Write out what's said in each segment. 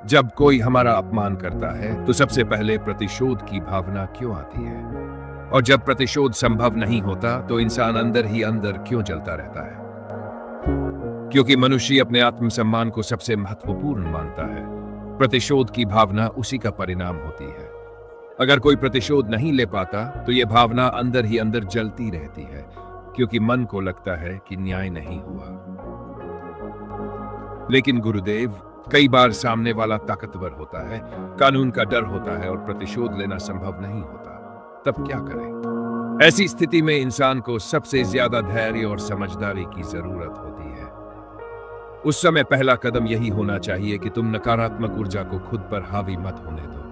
जब कोई हमारा अपमान करता है तो सबसे पहले प्रतिशोध की भावना क्यों आती है? और जब प्रतिशोध संभव नहीं होता तो इंसान अंदर ही अंदर क्यों जलता रहता है? क्योंकि मनुष्य अपने आत्मसम्मान को सबसे महत्वपूर्ण मानता है। प्रतिशोध की भावना उसी का परिणाम होती है। अगर कोई प्रतिशोध नहीं ले पाता तो यह भावना अंदर ही अंदर जलती रहती है, क्योंकि मन को लगता है कि न्याय नहीं हुआ। लेकिन गुरुदेव, कई बार सामने वाला ताकतवर होता है, कानून का डर होता है और प्रतिशोध लेना संभव नहीं होता। तब क्या करें? ऐसी स्थिति में इंसान को सबसे ज्यादा धैर्य और समझदारी की जरूरत होती है। उस समय पहला कदम यही होना चाहिए कि तुम नकारात्मक ऊर्जा को खुद पर हावी मत होने दो।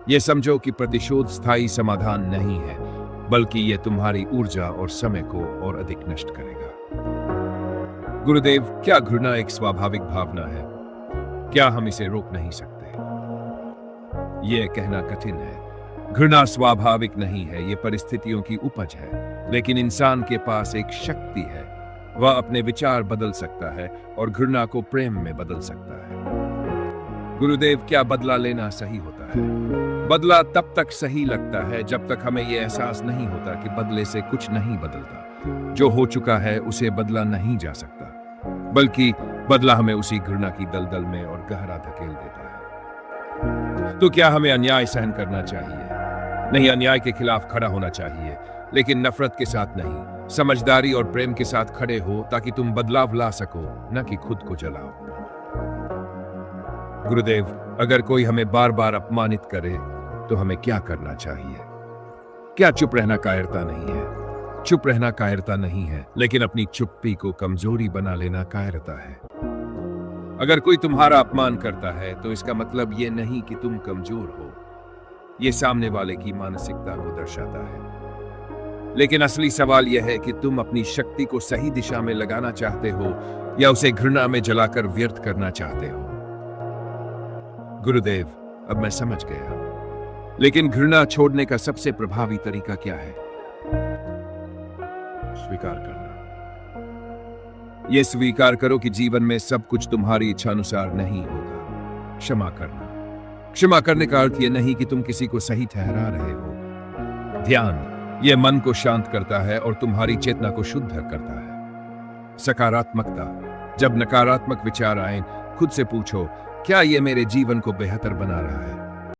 यह समझो कि प्रतिशोध स्थायी समाधान नहीं है, बल्कि यह तुम्हारी ऊर्जा और समय को और अधिक नष्ट करेगा। गुरुदेव, क्या घृणा एक स्वाभाविक भावना है? क्या हम इसे रोक नहीं सकते? यह कहना कठिन है। घृणा स्वाभाविक नहीं है, यह परिस्थितियों की उपज है। लेकिन इंसान के पास एक शक्ति है, वह अपने विचार बदल सकता है और घृणा को प्रेम में बदल सकता है। गुरुदेव, क्या बदला लेना सही होता है? बदला तब तक सही लगता है जब तक हमें यह एहसास नहीं होता कि बदले से कुछ नहीं बदलता। जो हो चुका है उसे बदला नहीं जा सकता, बल्कि बदला हमें उसी घृणा की दलदल में और गहरा धकेल देता है। तो क्या हमें अन्याय सहन करना चाहिए? नहीं, अन्याय के खिलाफ खड़ा होना चाहिए, लेकिन नफरत के साथ नहीं। समझदारी और प्रेम के साथ खड़े हो ताकि तुम बदलाव ला सको, न कि खुद को जलाओ। गुरुदेव, अगर कोई हमें बार बार अपमानित करे तो हमें क्या करना चाहिए? क्या चुप रहना कायरता नहीं है? चुप रहना कायरता नहीं है, लेकिन अपनी चुप्पी को कमजोरी बना लेना कायरता है। अगर कोई तुम्हारा अपमान करता है तो इसका मतलब यह नहीं कि तुम कमजोर हो, यह सामने वाले की मानसिकता को दर्शाता है। लेकिन असली सवाल यह है कि तुम अपनी शक्ति को सही दिशा में लगाना चाहते हो या उसे घृणा में जलाकर व्यर्थ करना चाहते हो। गुरुदेव, अब मैं समझ गया। लेकिन घृणा छोड़ने का सबसे प्रभावी तरीका क्या है? स्वीकार करना। यह स्वीकार करो कि जीवन में सब कुछ तुम्हारी इच्छानुसार नहीं होगा। क्षमा करना। क्षमा करने का अर्थ यह नहीं कि तुम किसी को सही ठहरा रहे हो। ध्यान यह मन को शांत करता है और तुम्हारी चेतना को शुद्ध करता है। सकारात्मकता। जब नकारात्मक विचार आए, खुद से पूछो, क्या यह मेरे जीवन को बेहतर बना रहा है?